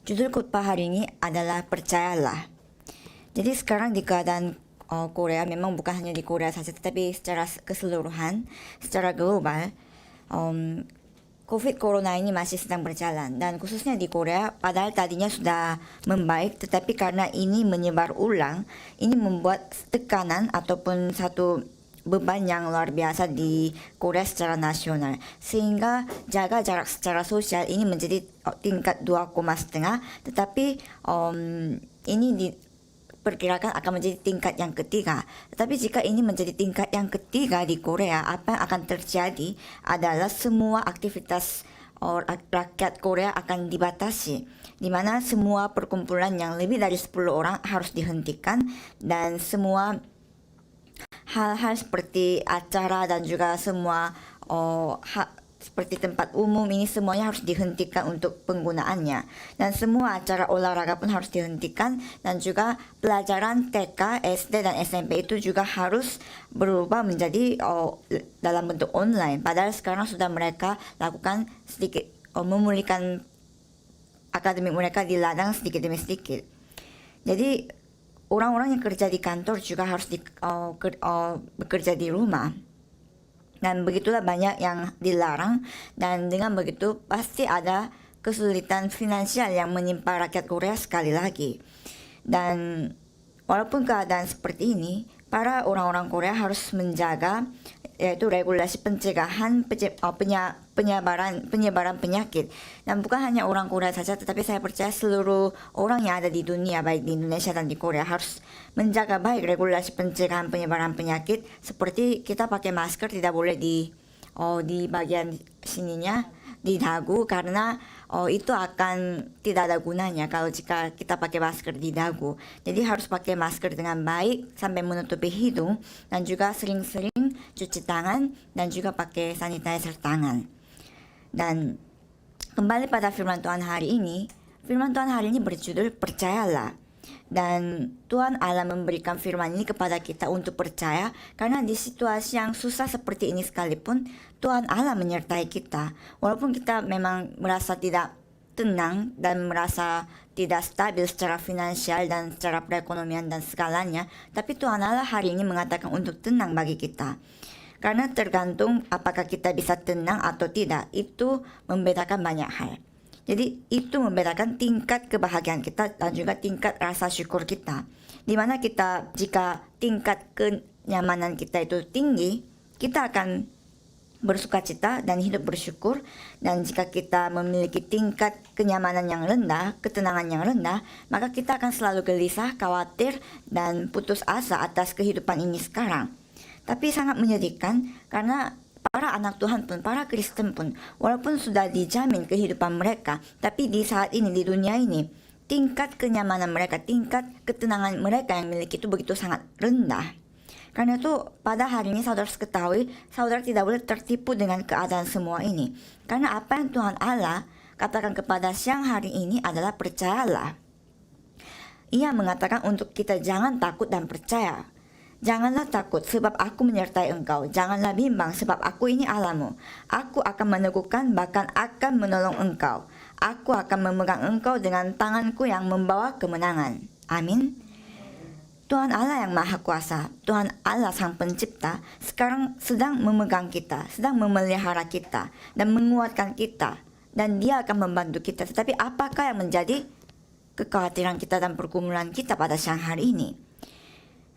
Judul khutbah hari ini adalah percayalah. Jadi sekarang di keadaan Korea, memang bukan hanya di Korea saja, tetapi secara keseluruhan, secara global, COVID Corona ini masih sedang berjalan. Dan khususnya di Korea, padahal tadinya sudah membaik, tetapi karena ini menyebar ulang, ini membuat tekanan ataupun satu beban yang luar biasa di Korea secara nasional, sehingga jaga jarak secara sosial ini menjadi tingkat 2,5, tetapi ini diperkirakan akan menjadi tingkat yang ketiga. Tetapi jika ini menjadi tingkat yang ketiga di Korea, apa yang akan terjadi adalah semua aktivitas rakyat Korea akan dibatasi, di mana semua perkumpulan yang lebih dari 10 orang harus dihentikan, dan semua hal-hal seperti acara dan juga semua seperti tempat umum ini semuanya harus dihentikan untuk penggunaannya, dan semua acara olahraga pun harus dihentikan, dan juga pelajaran TK, SD dan SMP itu juga harus berubah menjadi dalam bentuk online. Padahal sekarang sudah mereka lakukan sedikit memulihkan akademik mereka di ladang sedikit demi sedikit. Jadi orang-orang yang kerja di kantor juga harus bekerja di rumah. Dan begitulah banyak yang dilarang, dan dengan begitu pasti ada kesulitan finansial yang menimpa rakyat Korea sekali lagi. Dan walaupun keadaan seperti ini, para orang-orang Korea harus menjaga yaitu regulasi pencegahan penyebaran penyakit. Dan bukan hanya orang Korea saja, tetapi saya percaya seluruh orang yang ada di dunia, baik di Indonesia dan di Korea, harus menjaga baik regulasi pencegahan penyebaran penyakit, seperti kita pakai masker tidak boleh di bagian sininya, di dagu, karena itu akan tidak ada gunanya kalau jika kita pakai masker di dagu. Jadi harus pakai masker dengan baik sampai menutupi hidung, dan juga sering-sering cuci tangan, dan juga pakai sanitizer tangan. Dan kembali pada firman Tuhan hari ini berjudul percayalah. Dan Tuhan Allah memberikan firman ini kepada kita untuk percaya, karena di situasi yang susah seperti ini sekalipun Tuhan Allah menyertai kita. Walaupun kita memang merasa tidak tenang dan merasa tidak stabil secara finansial dan secara perekonomian dan segalanya, tapi Tuhan Allah hari ini mengatakan untuk tenang bagi kita. Karena tergantung apakah kita bisa tenang atau tidak, itu membedakan banyak hal. Jadi itu membedakan tingkat kebahagiaan kita dan juga tingkat rasa syukur kita. Dimana kita, jika tingkat kenyamanan kita itu tinggi, kita akan bersukacita dan hidup bersyukur. Dan jika kita memiliki tingkat kenyamanan yang rendah, ketenangan yang rendah, maka kita akan selalu gelisah, khawatir, dan putus asa atas kehidupan ini sekarang. Tapi sangat menyedihkan, karena para anak Tuhan pun, para Kristen pun, walaupun sudah dijamin kehidupan mereka, tapi di saat ini, di dunia ini, tingkat kenyamanan mereka, tingkat ketenangan mereka yang miliki itu begitu sangat rendah. Karena itu pada hari ini saudara ketahui, saudara tidak boleh tertipu dengan keadaan semua ini. Karena apa yang Tuhan Allah katakan kepada siang hari ini adalah percayalah. Ia mengatakan untuk kita jangan takut dan percaya. Janganlah takut sebab aku menyertai engkau. Janganlah bimbang sebab aku ini Allahmu. Aku akan meneguhkan, bahkan akan menolong engkau. Aku akan memegang engkau dengan tanganku yang membawa kemenangan. Amin. Tuhan Allah yang Maha Kuasa, Tuhan Allah Sang Pencipta, sekarang sedang memegang kita, sedang memelihara kita, dan menguatkan kita. Dan Dia akan membantu kita. Tetapi apakah yang menjadi kekhawatiran kita dan pergumulan kita pada siang hari ini?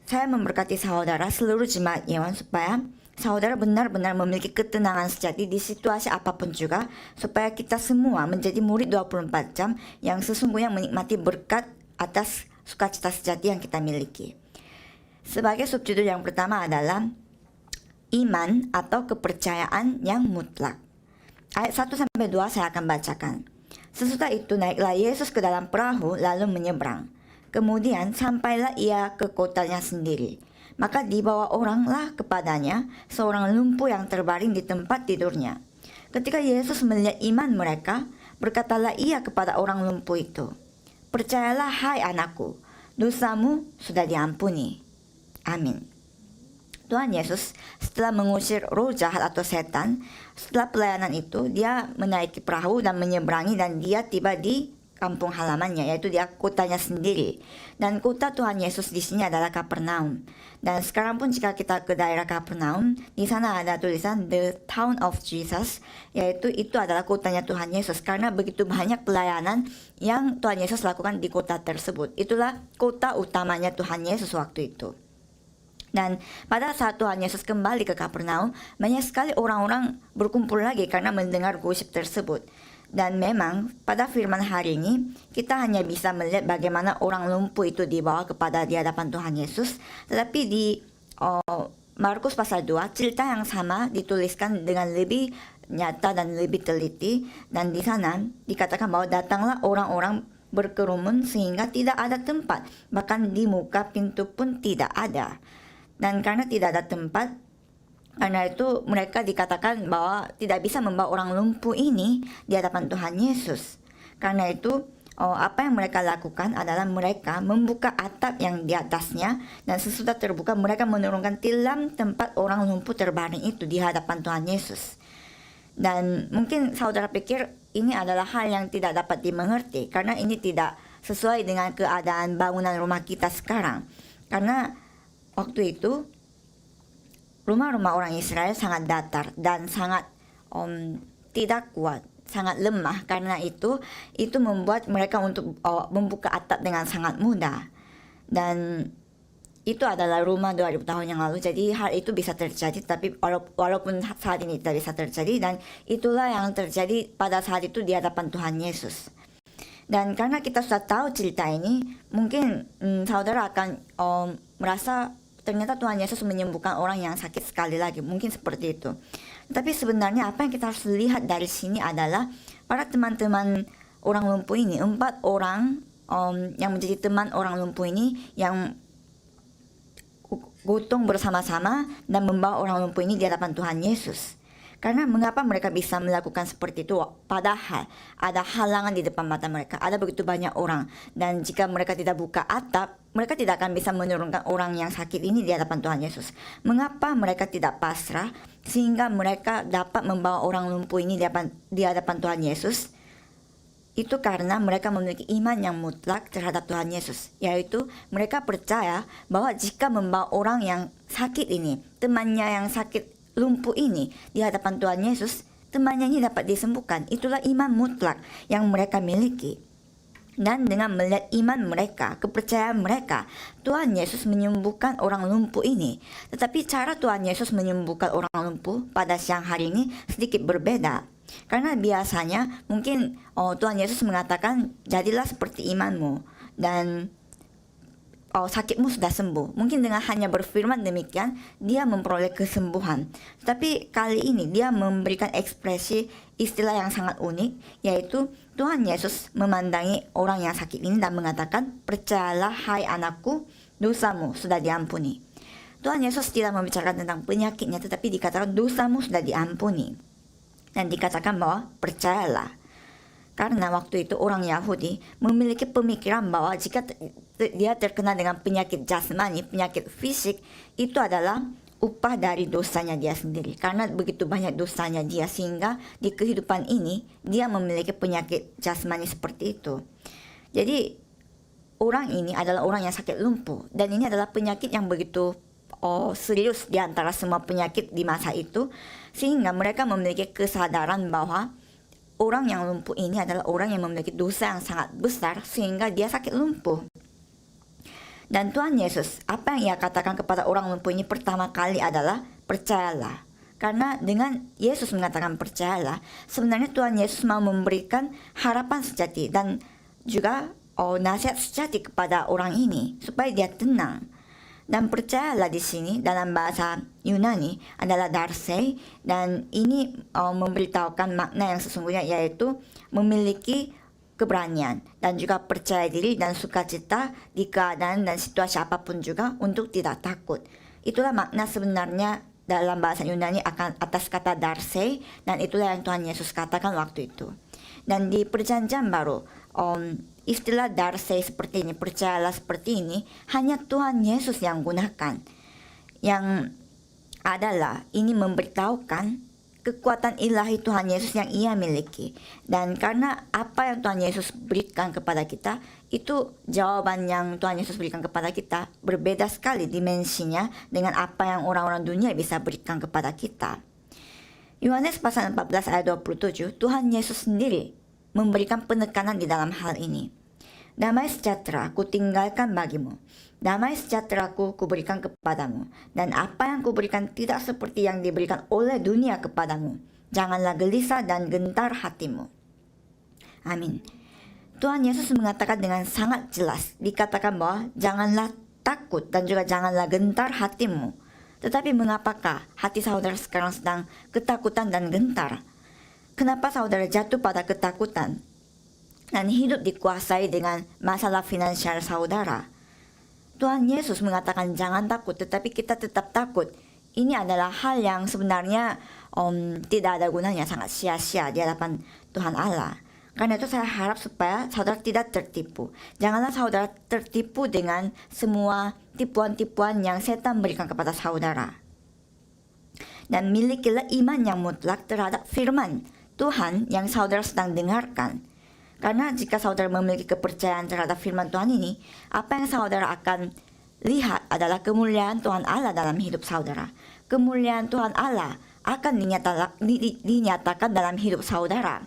Saya memberkati saudara seluruh jemaat Yeon supaya saudara benar-benar memiliki ketenangan sejati di situasi apapun juga, supaya kita semua menjadi murid 24 jam yang sesungguhnya menikmati berkat atas sukacita sejati yang kita miliki. Sebagai subjudul yang pertama adalah iman atau kepercayaan yang mutlak. Ayat 1-2 saya akan bacakan. Sesudah itu naiklah Yesus ke dalam perahu lalu menyeberang. Kemudian sampailah ia ke kotanya sendiri. Maka dibawa oranglah kepadanya seorang lumpuh yang terbaring di tempat tidurnya. Ketika Yesus melihat iman mereka, berkatalah ia kepada orang lumpuh itu, "Percayalah hai anakku, dosamu sudah diampuni." Amin. Tuhan Yesus setelah mengusir roh jahat atau setan, setelah pelayanan itu dia menaiki perahu dan menyeberangi, dan dia tiba di kampung halamannya, yaitu di kotanya sendiri. Dan kota Tuhan Yesus di sini adalah Kapernaum. Dan sekarang pun jika kita ke daerah Kapernaum, di sana ada tulisan The Town of Jesus, yaitu itu adalah kotanya Tuhan Yesus. Karena begitu banyak pelayanan yang Tuhan Yesus lakukan di kota tersebut. Itulah kota utamanya Tuhan Yesus waktu itu. Dan pada saat Tuhan Yesus kembali ke Kapernaum, banyak sekali orang-orang berkumpul lagi karena mendengar gosip tersebut. Dan memang pada firman hari ini kita hanya bisa melihat bagaimana orang lumpuh itu dibawa kepada di hadapan Tuhan Yesus. Tetapi di Markus pasal 2 cerita yang sama dituliskan dengan lebih nyata dan lebih teliti. Dan di sana dikatakan bahwa datanglah orang-orang berkerumun sehingga tidak ada tempat. Bahkan di muka pintu pun tidak ada. Dan karena tidak ada tempat, karena itu mereka dikatakan bahwa tidak bisa membawa orang lumpuh ini di hadapan Tuhan Yesus. Karena itu apa yang mereka lakukan adalah mereka membuka atap yang di atasnya, dan sesudah terbuka mereka menurunkan tilam tempat orang lumpuh terbaring itu di hadapan Tuhan Yesus. Dan mungkin saudara pikir ini adalah hal yang tidak dapat dimengerti karena ini tidak sesuai dengan keadaan bangunan rumah kita sekarang. Karena waktu itu rumah-rumah orang Israel sangat datar dan sangat tidak kuat, sangat lemah. Karena itu membuat mereka untuk membuka atap dengan sangat mudah. Dan itu adalah rumah 2000 tahun yang lalu. Jadi hal itu bisa terjadi, tapi walaupun saat ini tidak bisa terjadi. Dan itulah yang terjadi pada saat itu di hadapan Tuhan Yesus. Dan karena kita sudah tahu cerita ini, mungkin saudara akan merasa ternyata Tuhan Yesus menyembuhkan orang yang sakit sekali lagi. Mungkin seperti itu. Tapi sebenarnya apa yang kita harus lihat dari sini adalah para teman-teman orang lumpuh ini, 4 orang yang menjadi teman orang lumpuh ini yang gotong bersama-sama dan membawa orang lumpuh ini di hadapan Tuhan Yesus. Karena mengapa mereka bisa melakukan seperti itu? Padahal ada halangan di depan mata mereka. Ada begitu banyak orang. Dan jika mereka tidak buka atap, mereka tidak akan bisa menurunkan orang yang sakit ini di hadapan Tuhan Yesus. Mengapa mereka tidak pasrah sehingga mereka dapat membawa orang lumpuh ini di hadapan Tuhan Yesus? Itu karena mereka memiliki iman yang mutlak terhadap Tuhan Yesus. Yaitu mereka percaya bahwa jika membawa orang yang sakit ini, temannya yang sakit lumpuh ini di hadapan Tuhan Yesus, temannya ini dapat disembuhkan. Itulah iman mutlak yang mereka miliki. Dan dengan melihat iman mereka, kepercayaan mereka, Tuhan Yesus menyembuhkan orang lumpuh ini. Tetapi cara Tuhan Yesus menyembuhkan orang lumpuh pada siang hari ini sedikit berbeda. Karena biasanya mungkin Tuhan Yesus mengatakan, jadilah seperti imanmu dan sakitmu sudah sembuh. Mungkin dengan hanya berfirman demikian, dia memperoleh kesembuhan. Tapi kali ini dia memberikan ekspresi istilah yang sangat unik, yaitu Tuhan Yesus memandangi orang yang sakit ini dan mengatakan, percayalah hai anakku, dosamu sudah diampuni. Tuhan Yesus tidak membicarakan tentang penyakitnya, tetapi dikatakan dosamu sudah diampuni. Dan dikatakan bahwa percayalah. Karena waktu itu orang Yahudi memiliki pemikiran bahwa jika dia terkena dengan penyakit jasmani, penyakit fisik, itu adalah upah dari dosanya dia sendiri. Karena begitu banyak dosanya dia, sehingga di kehidupan ini dia memiliki penyakit jasmani seperti itu. Jadi orang ini adalah orang yang sakit lumpuh. Dan ini adalah penyakit yang begitu serius di antara semua penyakit di masa itu. Sehingga mereka memiliki kesadaran bahwa orang yang lumpuh ini adalah orang yang memiliki dosa yang sangat besar sehingga dia sakit lumpuh. Dan Tuhan Yesus, apa yang ia katakan kepada orang lumpuh ini pertama kali adalah percayalah. Karena dengan Yesus mengatakan percayalah, sebenarnya Tuhan Yesus mau memberikan harapan sejati dan juga nasihat sejati kepada orang ini supaya dia tenang. Dan percayalah di sini dalam bahasa Yunani adalah darse, dan ini memberitahukan makna yang sesungguhnya, yaitu memiliki keberanian dan juga percaya diri dan sukacita di keadaan dan situasi apapun juga untuk tidak takut. Itulah makna sebenarnya dalam bahasa Yunani akan atas kata darse, dan itulah yang Tuhan Yesus katakan waktu itu. Dan di perjanjian baru, istilah darse seperti ini, percayalah seperti ini, hanya Tuhan Yesus yang gunakan. Yang adalah ini memberitahukan kekuatan ilahi Tuhan Yesus yang ia miliki. Dan karena apa yang Tuhan Yesus berikan kepada kita, itu jawaban yang Tuhan Yesus berikan kepada kita berbeda sekali dimensinya dengan apa yang orang-orang dunia bisa berikan kepada kita. Yohanes pasal 14 ayat 27, Tuhan Yesus sendiri memberikan penekanan di dalam hal ini. Damai sejahtera ku tinggalkan bagimu, damai sejahtera ku berikan kepadamu, dan apa yang kuberikan tidak seperti yang diberikan oleh dunia kepadamu. Janganlah gelisah dan gentar hatimu. Amin. Tuhan Yesus mengatakan dengan sangat jelas, dikatakan bahwa janganlah takut dan juga janganlah gentar hatimu. Tetapi mengapakah hati saudara sekarang sedang ketakutan dan gentar? Kenapa saudara jatuh pada ketakutan dan hidup dikuasai dengan masalah finansial saudara? Tuhan Yesus mengatakan jangan takut, tetapi kita tetap takut. Ini adalah hal yang sebenarnya tidak ada gunanya, sangat sia-sia di hadapan Tuhan Allah. Karena itu saya harap supaya saudara tidak tertipu. Janganlah saudara tertipu dengan semua tipuan-tipuan yang setan berikan kepada saudara. Dan milikilah iman yang mutlak terhadap firman Tuhan yang saudara sedang dengarkan. Karena jika saudara memiliki kepercayaan terhadap firman Tuhan ini, apa yang saudara akan lihat adalah kemuliaan Tuhan Allah dalam hidup saudara. Kemuliaan Tuhan Allah akan dinyatakan dalam hidup saudara.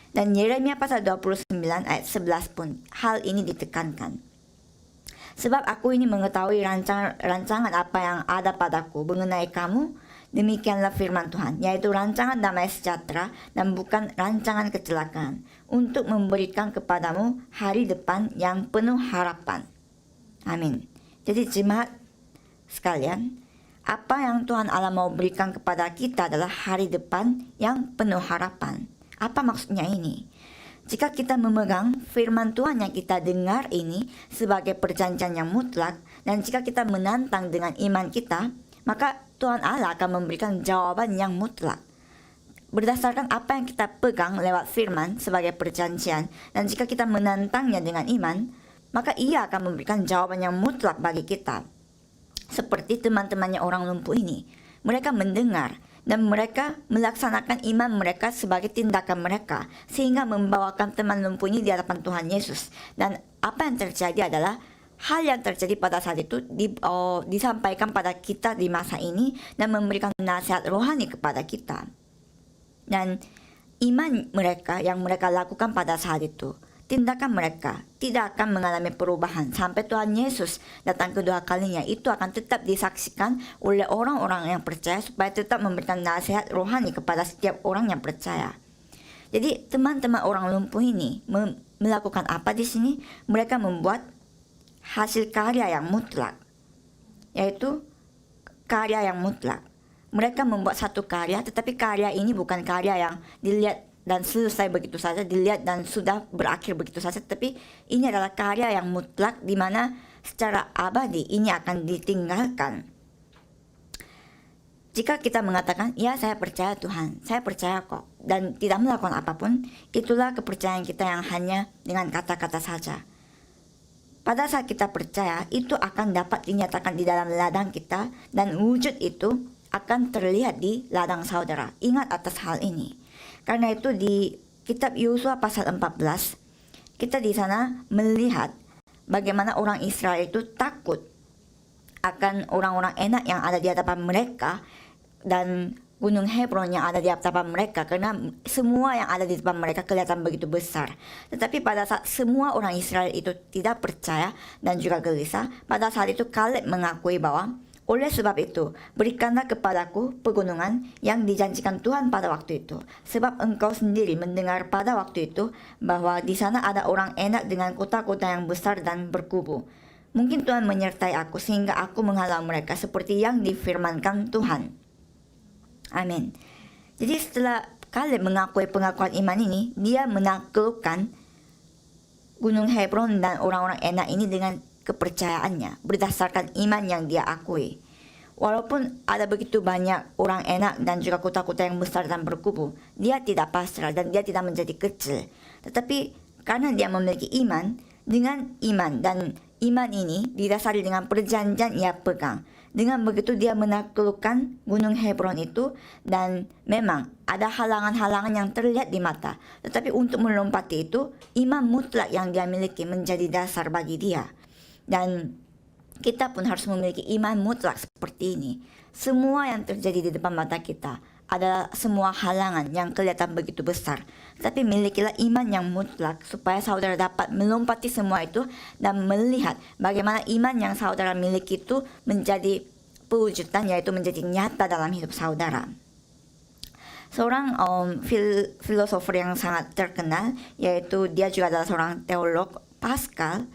Dan Yeremia pasal 29 ayat 11 pun hal ini ditekankan. Sebab aku ini mengetahui rancangan apa yang ada padaku mengenai kamu, demikianlah firman Tuhan, yaitu rancangan damai sejahtera dan bukan rancangan kecelakaan, untuk memberikan kepadamu hari depan yang penuh harapan. Amin. Jadi jemaat sekalian, apa yang Tuhan Allah mau berikan kepada kita adalah hari depan yang penuh harapan. Apa maksudnya ini? Jika kita memegang firman Tuhan yang kita dengar ini sebagai perjanjian yang mutlak, dan jika kita menantang dengan iman kita, maka Tuhan Allah akan memberikan jawaban yang mutlak. Berdasarkan apa yang kita pegang lewat firman sebagai perjanjian, dan jika kita menantangnya dengan iman, maka ia akan memberikan jawaban yang mutlak bagi kita. Seperti teman-temannya orang lumpuh ini, mereka mendengar dan mereka melaksanakan iman mereka sebagai tindakan mereka, sehingga membawakan teman lumpuh ini di hadapan Tuhan Yesus. Dan apa yang terjadi adalah hal yang terjadi pada saat itu disampaikan pada kita di masa ini dan memberikan nasihat rohani kepada kita. Dan iman mereka yang mereka lakukan pada saat itu, tindakan mereka tidak akan mengalami perubahan sampai Tuhan Yesus datang kedua kalinya. Itu akan tetap disaksikan oleh orang-orang yang percaya supaya tetap memberikan nasihat rohani kepada setiap orang yang percaya. Jadi teman-teman orang lumpuh ini melakukan apa di sini? Mereka membuat hasil karya yang mutlak, yaitu karya yang mutlak. Mereka membuat satu karya, tetapi karya ini bukan karya yang dilihat dan selesai begitu saja, dilihat dan sudah berakhir begitu saja, tapi ini adalah karya yang mutlak di mana secara abadi ini akan ditinggalkan. Jika kita mengatakan, ya saya percaya Tuhan, saya percaya kok, dan tidak melakukan apapun, itulah kepercayaan kita yang hanya dengan kata-kata saja. Pada saat kita percaya, itu akan dapat dinyatakan di dalam ladang kita, dan wujud itu akan terlihat di ladang saudara. Ingat atas hal ini. Karena itu di kitab Yosua pasal 14, kita di sana melihat bagaimana orang Israel itu takut akan orang-orang enak yang ada di hadapan mereka dan Gunung Hebron yang ada di hadapan mereka, karena semua yang ada di depan mereka kelihatan begitu besar. Tetapi pada saat semua orang Israel itu tidak percaya dan juga gelisah, pada saat itu Kaleb mengakui bahwa oleh sebab itu, berikanlah kepadaku pegunungan yang dijanjikan Tuhan pada waktu itu. Sebab engkau sendiri mendengar pada waktu itu bahwa di sana ada orang enak dengan kota-kota yang besar dan berkubu. Mungkin Tuhan menyertai aku sehingga aku menghalau mereka seperti yang difirmankan Tuhan. Amin. Jadi setelah Kaleb mengakui pengakuan iman ini, dia menaklukkan Gunung Hebron dan orang-orang enak ini dengan kepercayaannya berdasarkan iman yang dia akui. Walaupun ada begitu banyak orang enak dan juga kota-kota yang besar dan berkubu, dia tidak pasrah dan dia tidak menjadi kecil. Tetapi karena dia memiliki iman, dengan iman dan iman ini didasari dengan perjanjian ia pegang. Dengan begitu dia menaklukkan Gunung Hebron itu, dan memang ada halangan-halangan yang terlihat di mata. Tetapi untuk melompati itu, iman mutlak yang dia miliki menjadi dasar bagi dia. Dan kita pun harus memiliki iman mutlak seperti ini. Semua yang terjadi di depan mata kita adalah semua halangan yang kelihatan begitu besar. Tapi milikilah iman yang mutlak supaya saudara dapat melompati semua itu dan melihat bagaimana iman yang saudara miliki itu menjadi pewujudan, yaitu menjadi nyata dalam hidup saudara. Seorang filosofer yang sangat terkenal, yaitu dia juga adalah seorang teolog, Pascal,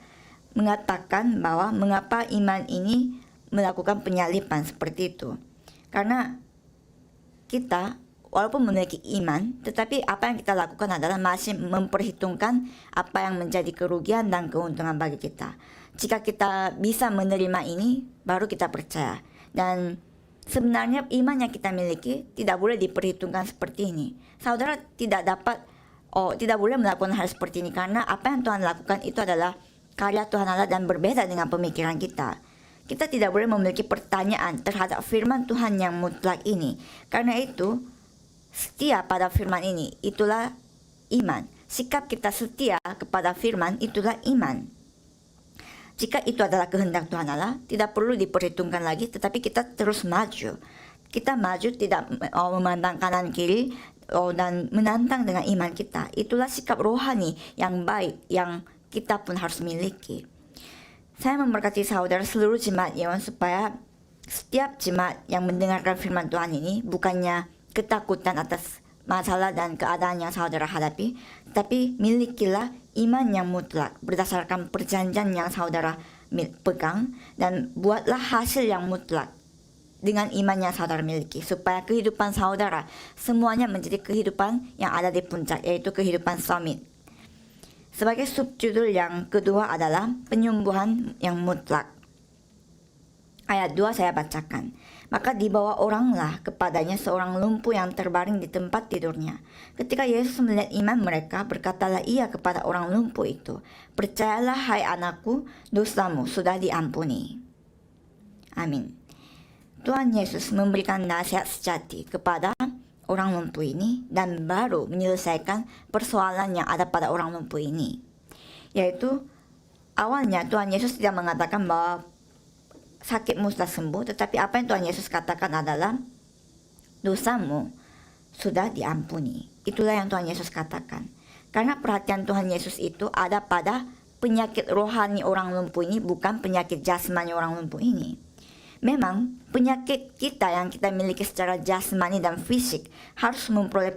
mengatakan bahwa mengapa iman ini melakukan penyalipan seperti itu. Karena kita walaupun memiliki iman, tetapi apa yang kita lakukan adalah masih memperhitungkan apa yang menjadi kerugian dan keuntungan bagi kita. Jika kita bisa menerima ini, baru kita percaya. Dan sebenarnya iman yang kita miliki tidak boleh diperhitungkan seperti ini. Saudara tidak boleh melakukan hal seperti ini, karena apa yang Tuhan lakukan itu adalah karya Tuhan Allah dan berbeda dengan pemikiran kita. Kita tidak boleh memiliki pertanyaan terhadap firman Tuhan yang mutlak ini. Karena itu, setia pada firman ini, itulah iman. Sikap kita setia kepada firman, itulah iman. Jika itu adalah kehendak Tuhan Allah, tidak perlu diperhitungkan lagi, tetapi kita terus maju. Kita maju tidak memandang kanan kiri dan menantang dengan iman kita. Itulah sikap rohani yang baik yang kita pun harus miliki. Saya memberkati saudara seluruh jemaat Yeon supaya setiap jemaat yang mendengarkan firman Tuhan ini bukannya ketakutan atas masalah dan keadaan yang saudara hadapi, tapi milikilah iman yang mutlak berdasarkan perjanjian yang saudara pegang, dan buatlah hasil yang mutlak dengan iman yang saudara miliki, supaya kehidupan saudara semuanya menjadi kehidupan yang ada di puncak, yaitu kehidupan summit. Sebagai subjudul yang kedua adalah penyembuhan yang mutlak. Ayat 2 saya bacakan. Maka dibawa oranglah kepadanya seorang lumpuh yang terbaring di tempat tidurnya. Ketika Yesus melihat iman mereka, berkatalah ia kepada orang lumpuh itu, "Percayalah hai anakku, dosamu sudah diampuni." Amin. Tuhan Yesus memberikan nasihat sejati kepada orang lumpuh ini dan baru menyelesaikan persoalan yang ada pada orang lumpuh ini. Yaitu, awalnya Tuhan Yesus tidak mengatakan bahwa sakitmu sudah sembuh, tetapi apa yang Tuhan Yesus katakan adalah dosamu sudah diampuni. Itulah yang Tuhan Yesus katakan. Karena perhatian Tuhan Yesus itu ada pada penyakit rohani orang lumpuh ini, bukan penyakit jasmani orang lumpuh ini. Memang penyakit kita yang kita miliki secara jasmani dan fisik harus memperoleh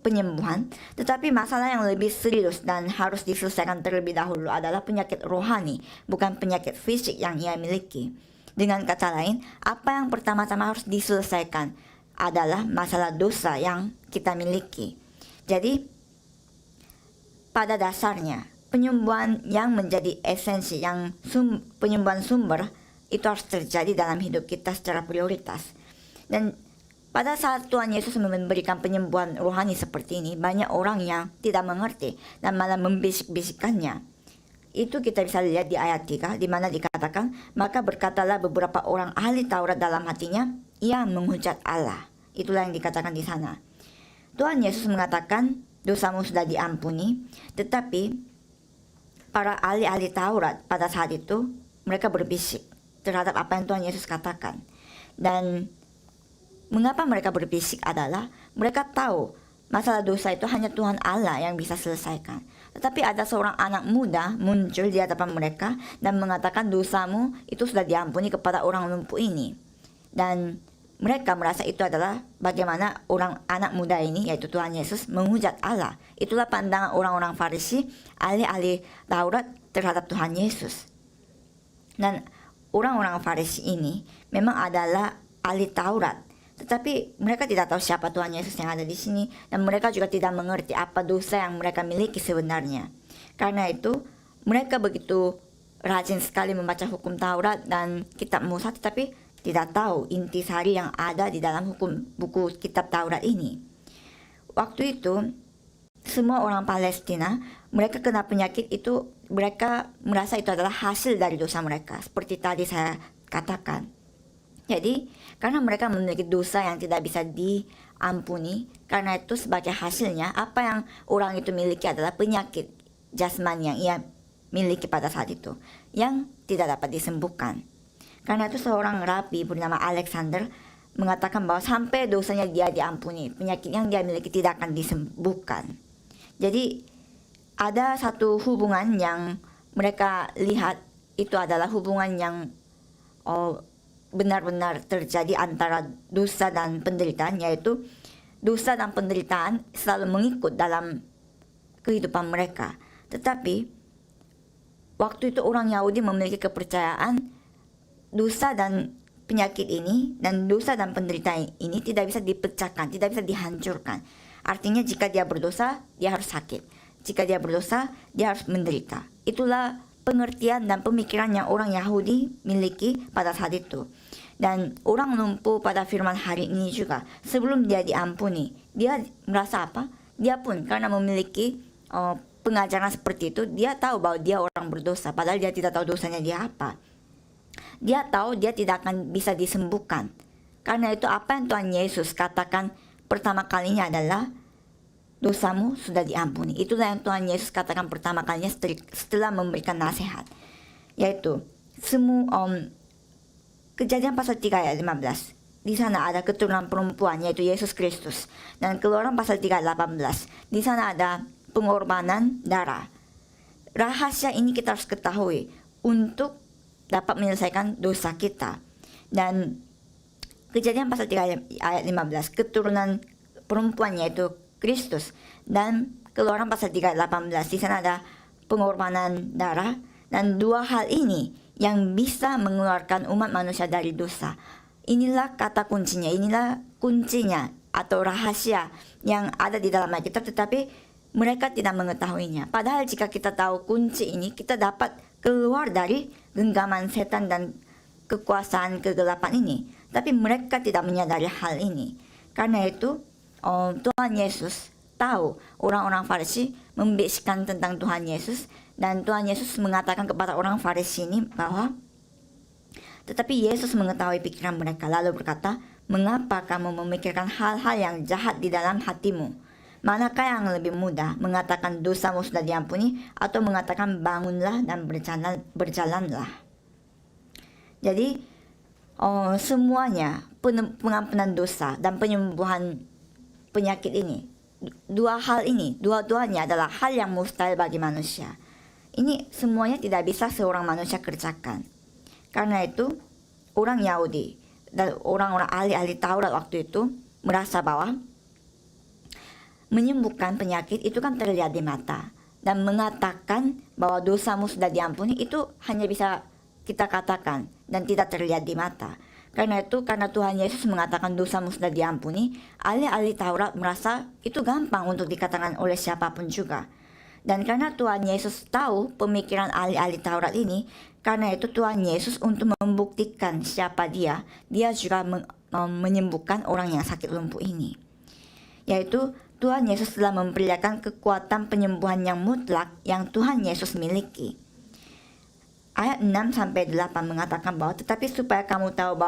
penyembuhan, tetapi masalah yang lebih serius dan harus diselesaikan terlebih dahulu adalah penyakit rohani, bukan penyakit fisik yang ia miliki. Dengan kata lain, apa yang pertama-tama harus diselesaikan adalah masalah dosa yang kita miliki. Jadi, pada dasarnya, penyembuhan yang menjadi esensi, yang penyembuhan sumber, itu harus terjadi dalam hidup kita secara prioritas. Dan pada saat Tuhan Yesus memberikan penyembuhan rohani seperti ini, banyak orang yang tidak mengerti dan malah membisik-bisikkannya. Itu kita bisa lihat di ayat 3, di mana dikatakan, maka berkatalah beberapa orang ahli Taurat dalam hatinya, ia menghujat Allah. Itulah yang dikatakan di sana. Tuhan Yesus mengatakan, dosamu sudah diampuni, tetapi para ahli-ahli Taurat pada saat itu, mereka berbisik terhadap apa yang Tuhan Yesus katakan. Dan mengapa mereka berbisik adalah mereka tahu masalah dosa itu hanya Tuhan Allah yang bisa selesaikan. Tetapi ada seorang anak muda muncul di hadapan mereka dan mengatakan dosamu itu sudah diampuni kepada orang lumpuh ini. Dan mereka merasa itu adalah bagaimana orang anak muda ini, yaitu Tuhan Yesus, menghujat Allah. Itulah pandangan orang-orang Farisi, ahli-ahli Taurat terhadap Tuhan Yesus. Dan orang-orang Farisi ini memang adalah ahli Taurat, tetapi mereka tidak tahu siapa Tuhan Yesus yang ada di sini, dan mereka juga tidak mengerti apa dosa yang mereka miliki sebenarnya. Karena itu, mereka begitu rajin sekali membaca hukum Taurat dan kitab Musa, tetapi tidak tahu intisari yang ada di dalam buku kitab Taurat ini. Waktu itu, semua orang Palestina, mereka kena penyakit itu, mereka merasa itu adalah hasil dari dosa mereka. Seperti tadi saya katakan, Jadi karena mereka memiliki dosa yang tidak bisa diampuni, karena itu sebagai hasilnya apa yang orang itu miliki adalah penyakit jasmani yang ia miliki pada saat itu, yang tidak dapat disembuhkan. Karena itu seorang rabi bernama Alexander mengatakan bahwa sampai dosanya dia diampuni, penyakit yang dia miliki tidak akan disembuhkan. Jadi ada satu hubungan yang mereka lihat, itu adalah hubungan yang benar-benar terjadi antara dosa dan penderitaan, yaitu dosa dan penderitaan selalu mengikut dalam kehidupan mereka. Tetapi waktu itu orang Yahudi memiliki kepercayaan dosa dan penyakit ini dan dosa dan penderitaan ini tidak bisa dipecahkan, tidak bisa dihancurkan. Artinya jika dia berdosa, dia harus sakit. Jika dia berdosa, dia harus menderita. Itulah pengertian dan pemikiran yang orang Yahudi miliki pada saat itu. Dan orang lumpuh pada firman hari ini juga, sebelum dia diampuni, dia merasa apa? Dia pun karena memiliki pengajaran seperti itu, dia tahu bahwa dia orang berdosa, padahal dia tidak tahu dosanya dia apa. Dia tahu dia tidak akan bisa disembuhkan. Karena itu apa yang Tuhan Yesus katakan pertama kalinya adalah dosamu sudah diampuni. Itulah yang Tuhan Yesus katakan pertama kalinya setelah memberikan nasihat. Yaitu Kejadian pasal 3 ayat 15. Di sana ada keturunan perempuan yaitu Yesus Kristus. Dan Keluaran pasal 3 ayat 18. Di sana ada pengorbanan darah. Rahasia ini kita harus ketahui untuk dapat menyelesaikan dosa kita. Dan Kejadian pasal 3 ayat 15, keturunan perempuan yaitu Kristus. Dan Keluaran pasal 3 ayat 18, di sana ada pengorbanan darah. Dan dua hal ini yang bisa mengeluarkan umat manusia dari dosa. Inilah kata kuncinya, inilah kuncinya atau rahasia yang ada di dalam Alkitab, tetapi mereka tidak mengetahuinya. Padahal jika kita tahu kunci ini, kita dapat keluar dari genggaman setan dan kekuasaan kegelapan ini. Tapi mereka tidak menyadari hal ini. Karena itu Tuhan Yesus tahu orang-orang Farisi membisikkan tentang Tuhan Yesus. Dan Tuhan Yesus mengatakan kepada orang Farisi ini bahwa tetapi Yesus mengetahui pikiran mereka, lalu berkata, mengapa kamu memikirkan hal-hal yang jahat di dalam hatimu? Manakah yang lebih mudah, mengatakan dosamu sudah diampuni, atau mengatakan bangunlah dan berjalanlah? Jadi semuanya pengampunan dosa dan penyembuhan penyakit ini, dua hal ini, dua-duanya adalah hal yang mustahil bagi manusia. Ini semuanya tidak bisa seorang manusia kerjakan. Karena itu orang Yahudi dan orang-orang ahli-ahli Taurat waktu itu merasa bahwa menyembuhkan penyakit itu kan terlihat di mata. Dan mengatakan bahwa dosamu sudah diampuni itu hanya bisa kita katakan dan tidak terlihat di mata. Karena itu, karena Tuhan Yesus mengatakan dosamu sudah diampuni, ahli-ahli Taurat merasa itu gampang untuk dikatakan oleh siapapun juga. Dan karena Tuhan Yesus tahu pemikiran ahli-ahli Taurat ini, karena itu Tuhan Yesus untuk membuktikan siapa dia juga menyembuhkan orang yang sakit lumpuh ini. Yaitu Tuhan Yesus telah memperlihatkan kekuatan penyembuhan yang mutlak yang Tuhan Yesus miliki. Ayat 6-8 mengatakan bahwa tetapi supaya kamu tahu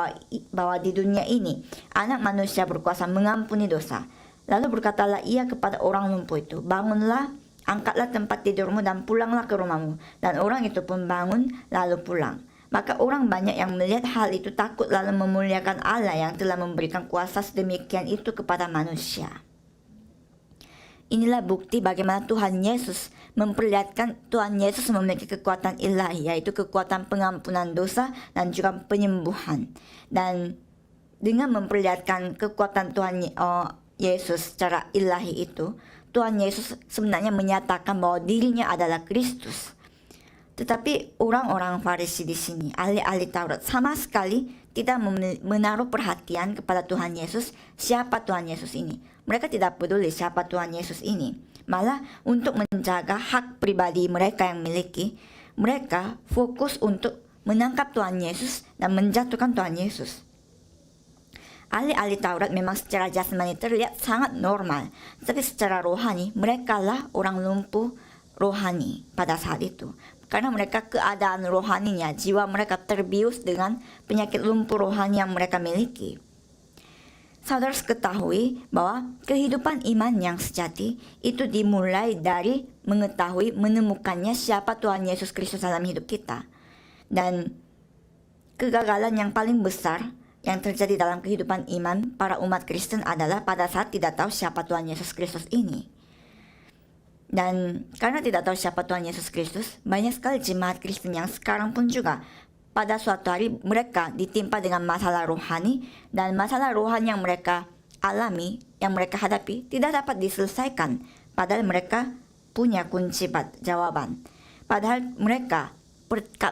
bahwa di dunia ini anak manusia berkuasa mengampuni dosa. Lalu berkatalah ia kepada orang lumpuh itu, bangunlah, angkatlah tempat tidurmu dan pulanglah ke rumahmu. Dan orang itu pun bangun lalu pulang. Maka orang banyak yang melihat hal itu takut lalu memuliakan Allah yang telah memberikan kuasa sedemikian itu kepada manusia. Inilah bukti bagaimana Tuhan Yesus memperlihatkan Tuhan Yesus memiliki kekuatan ilahi, yaitu kekuatan pengampunan dosa dan juga penyembuhan. Dan dengan memperlihatkan kekuatan Tuhan Yesus secara ilahi itu, Tuhan Yesus sebenarnya menyatakan bahwa dirinya adalah Kristus. Tetapi orang-orang Farisi di sini, ahli-ahli Taurat, sama sekali tidak menaruh perhatian kepada Tuhan Yesus, siapa Tuhan Yesus ini. Mereka tidak peduli siapa Tuhan Yesus ini. Malah untuk menjaga hak pribadi mereka yang miliki, mereka fokus untuk menangkap Tuhan Yesus dan menjatuhkan Tuhan Yesus. Ahli-ahli Taurat memang secara jasmani terlihat sangat normal, tapi secara rohani mereka lah orang lumpuh rohani pada saat itu. Karena mereka keadaan rohaninya, jiwa mereka terbius dengan penyakit lumpuh rohani yang mereka miliki. Saudara ketahui bahwa kehidupan iman yang sejati itu dimulai dari mengetahui, menemukannya siapa Tuhan Yesus Kristus dalam hidup kita. Dan kegagalan yang paling besar yang terjadi dalam kehidupan iman para umat Kristen adalah pada saat tidak tahu siapa Tuhan Yesus Kristus ini. Dan karena tidak tahu siapa Tuhan Yesus Kristus, banyak sekali jemaat Kristen yang sekarang pun juga pada suatu hari mereka ditimpa dengan masalah rohani, dan masalah rohani yang mereka alami, yang mereka hadapi tidak dapat diselesaikan, padahal mereka punya kunci jawaban. Padahal mereka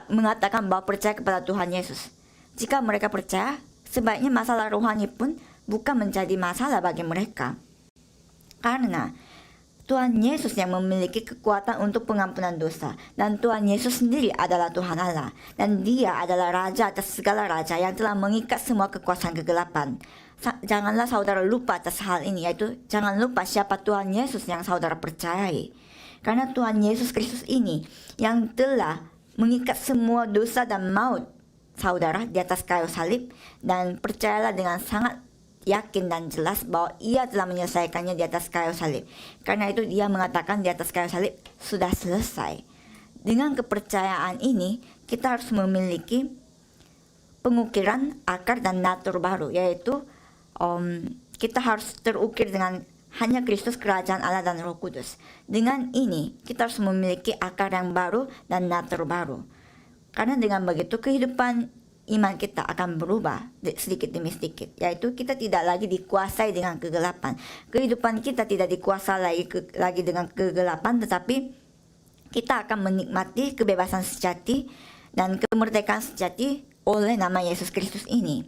mengatakan bahwa percaya kepada Tuhan Yesus. Jika mereka percaya, sebaiknya masalah rohani pun bukan menjadi masalah bagi mereka. Karena Tuhan Yesus yang memiliki kekuatan untuk pengampunan dosa. Dan Tuhan Yesus sendiri adalah Tuhan Allah. Dan Dia adalah Raja atas segala raja yang telah mengikat semua kekuasaan kegelapan. Janganlah saudara lupa atas hal ini, yaitu jangan lupa siapa Tuhan Yesus yang saudara percayai. Karena Tuhan Yesus Kristus ini yang telah mengikat semua dosa dan maut saudara di atas kayu salib. Dan percayalah dengan sangat yakin dan jelas bahwa Ia telah menyelesaikannya di atas kayu salib. Karena itu Dia mengatakan di atas kayu salib sudah selesai. Dengan kepercayaan ini kita harus memiliki pengukiran akar dan natur baru, yaitu kita harus terukir dengan hanya Kristus, kerajaan Allah dan Roh Kudus. Dengan ini kita harus memiliki akar yang baru dan natur baru. Karena dengan begitu kehidupan iman kita akan berubah sedikit demi sedikit, yaitu kita tidak lagi dikuasai dengan kegelapan. Kehidupan kita tidak dikuasai lagi dengan kegelapan, tetapi kita akan menikmati kebebasan sejati dan kemerdekaan sejati oleh nama Yesus Kristus ini.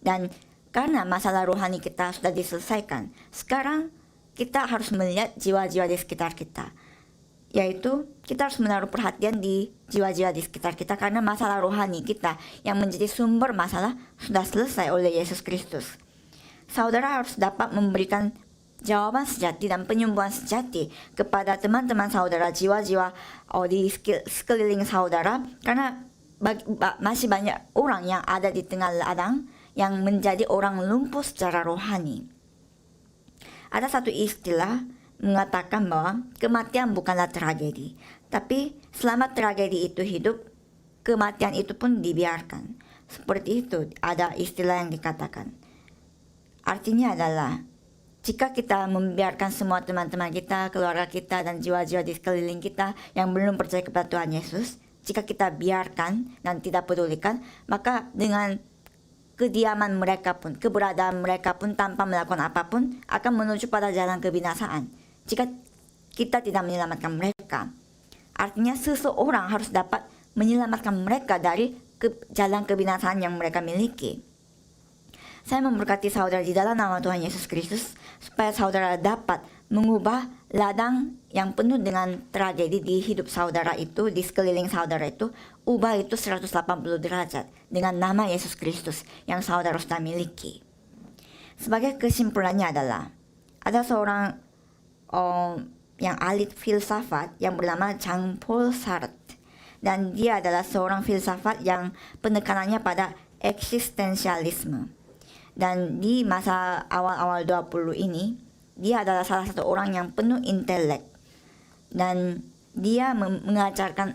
Dan karena masalah rohani kita sudah diselesaikan, sekarang kita harus melihat jiwa-jiwa di sekitar kita. Yaitu kita harus menaruh perhatian di jiwa-jiwa di sekitar kita, karena masalah rohani kita yang menjadi sumber masalah sudah selesai oleh Yesus Kristus. Saudara harus dapat memberikan jawaban sejati dan penyembuhan sejati kepada teman-teman saudara, jiwa-jiwa di sekeliling saudara, karena masih banyak orang yang ada di tengah ladang yang menjadi orang lumpuh secara rohani. Ada satu istilah mengatakan bahwa kematian bukanlah tragedi, tapi selama tragedi itu hidup, kematian itu pun dibiarkan. Seperti itu ada istilah yang dikatakan. Artinya adalah jika kita membiarkan semua teman-teman kita, keluarga kita, dan jiwa-jiwa di sekeliling kita yang belum percaya kepada Tuhan Yesus, jika kita biarkan dan tidak pedulikan, maka dengan kediaman mereka pun, keberadaan mereka pun tanpa melakukan apapun akan menuju pada jalan kebinasaan. Jika kita tidak menyelamatkan mereka, artinya seseorang harus dapat menyelamatkan mereka dari jalan kebinasaan yang mereka miliki. Saya memberkati saudara di dalam nama Tuhan Yesus Kristus, supaya saudara dapat mengubah ladang yang penuh dengan tragedi di hidup saudara itu, di sekeliling saudara itu, ubah itu 180 derajat dengan nama Yesus Kristus yang saudara sudah miliki. Sebagai kesimpulannya adalah, ada seorang yang ahli filsafat yang bernama Jean-Paul Sartre, dan dia adalah seorang filsafat yang penekanannya pada eksistensialisme. Dan di masa awal-awal 20 ini, dia adalah salah satu orang yang penuh intelek, dan dia mengajarkan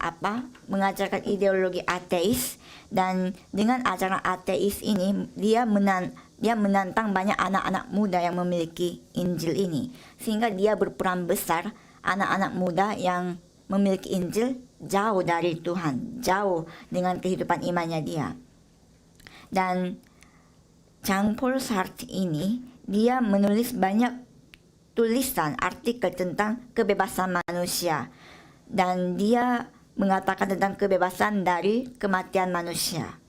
mengajarkan ideologi ateis. Dan dengan ajaran ateis ini dia menantang banyak anak-anak muda yang memiliki Injil ini, sehingga dia berperan besar anak-anak muda yang memiliki Injil jauh dari Tuhan, jauh dengan kehidupan imannya dia. Dan Jean-Paul Sartre ini dia menulis banyak tulisan artikel tentang kebebasan manusia, dan dia mengatakan tentang kebebasan dari kematian manusia.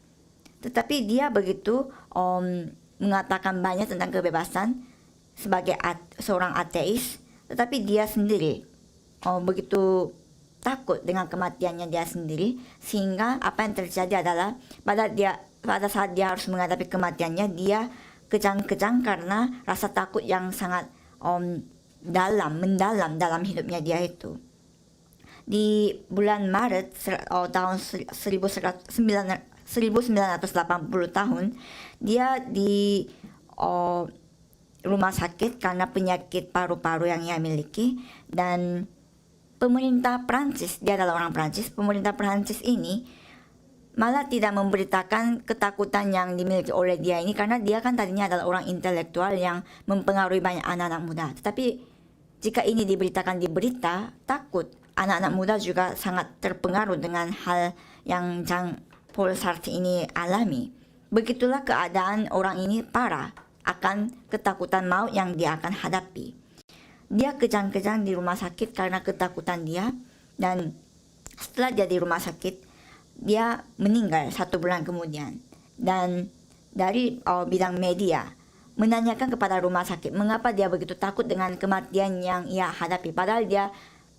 Tetapi dia begitu mengatakan banyak tentang kebebasan sebagai seorang ateis, tetapi dia sendiri begitu takut dengan kematiannya dia sendiri, sehingga apa yang terjadi adalah pada saat dia harus menghadapi kematiannya, dia kejang-kejang karena rasa takut yang sangat mendalam dalam hidupnya dia itu. di bulan Maret tahun 1980 tahun, dia di rumah sakit karena penyakit paru-paru yang ia miliki. Dan pemerintah Prancis, dia adalah orang Prancis, pemerintah Prancis ini malah tidak memberitakan ketakutan yang dimiliki oleh dia ini, karena dia kan tadinya adalah orang intelektual yang mempengaruhi banyak anak-anak muda. Tetapi jika ini diberitakan di berita, takut anak-anak muda juga sangat terpengaruh dengan hal yang Jean-Paul Sartre ini alami. Begitulah keadaan orang ini parah akan ketakutan maut yang dia akan hadapi. Dia kejang-kejang di rumah sakit karena ketakutan dia, dan setelah dia di rumah sakit, dia meninggal 1 bulan kemudian. Dan dari bidang media menanyakan kepada rumah sakit mengapa dia begitu takut dengan kematian yang ia hadapi. Padahal dia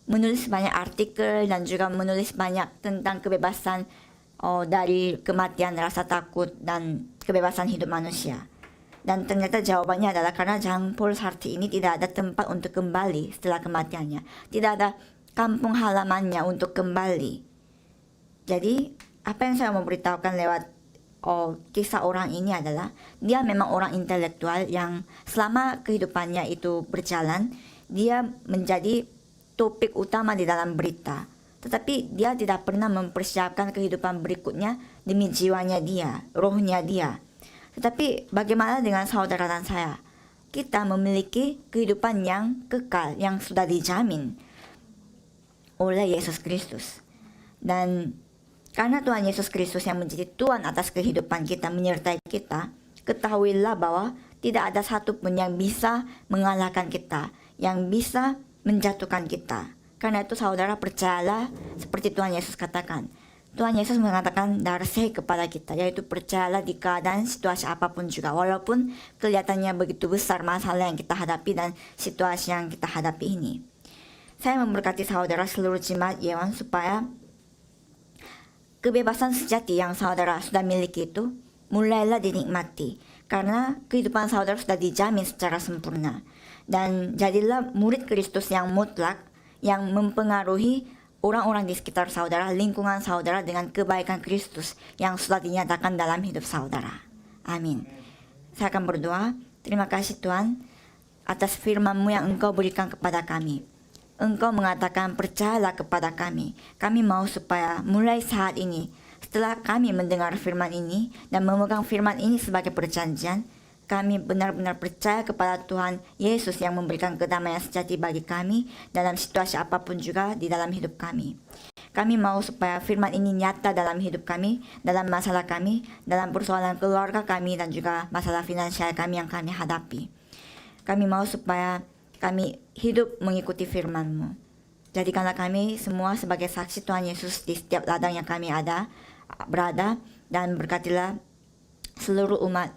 menulis banyak artikel dan juga menulis banyak tentang kebebasan dari kematian, rasa takut, dan kebebasan hidup manusia. Dan ternyata jawabannya adalah karena Jean-Paul Sartre ini tidak ada tempat untuk kembali setelah kematiannya. Tidak ada kampung halamannya untuk kembali. Jadi apa yang saya mau beritahukan lewat kisah orang ini adalah dia memang orang intelektual yang selama kehidupannya itu berjalan, dia menjadi topik utama di dalam berita. Tetapi dia tidak pernah mempersiapkan kehidupan berikutnya demi jiwanya dia, rohnya dia. Tetapi bagaimana dengan saudara dan saya? Kita memiliki kehidupan yang kekal, yang sudah dijamin oleh Yesus Kristus. Dan karena Tuhan Yesus Kristus yang menjadi Tuhan atas kehidupan kita, menyertai kita, ketahuilah bahwa tidak ada satupun yang bisa mengalahkan kita, yang bisa menjatuhkan kita. Karena itu saudara percayalah seperti Tuhan Yesus katakan. Tuhan Yesus mengatakan darsei kepada kita, yaitu percayalah di keadaan situasi apapun juga, walaupun kelihatannya begitu besar masalah yang kita hadapi dan situasi yang kita hadapi ini. Saya memberkati saudara seluruh jemaat Yewan supaya kebebasan sejati yang saudara sudah miliki itu mulailah dinikmati, karena kehidupan saudara sudah dijamin secara sempurna. Dan jadilah murid Kristus yang mutlak, yang mempengaruhi orang-orang di sekitar saudara, lingkungan saudara dengan kebaikan Kristus yang sudah dinyatakan dalam hidup saudara. Amin. Saya akan berdoa. Terima kasih Tuhan atas firman-Mu yang Engkau berikan kepada kami. Engkau mengatakan percayalah kepada kami. Kami mau supaya mulai saat ini, setelah kami mendengar firman ini dan memegang firman ini sebagai perjanjian, kami benar-benar percaya kepada Tuhan Yesus yang memberikan kedamaian sejati bagi kami dalam situasi apapun juga di dalam hidup kami. Kami mau supaya firman ini nyata dalam hidup kami, dalam masalah kami, dalam persoalan keluarga kami, dan juga masalah finansial kami yang kami hadapi. Kami mau supaya kami hidup mengikuti firman-Mu. Jadikanlah kami semua sebagai saksi Tuhan Yesus di setiap ladang yang kami berada, dan berkatilah seluruh umat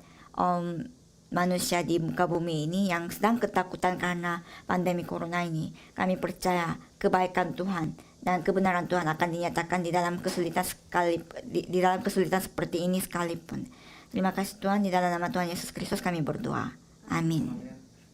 manusia di muka bumi ini yang sedang ketakutan karena pandemi corona ini. Kami percaya kebaikan Tuhan dan kebenaran Tuhan akan dinyatakan di dalam kesulitan di dalam kesulitan seperti ini sekalipun. Terima kasih Tuhan, di dalam nama Tuhan Yesus Kristus kami berdoa. Amin.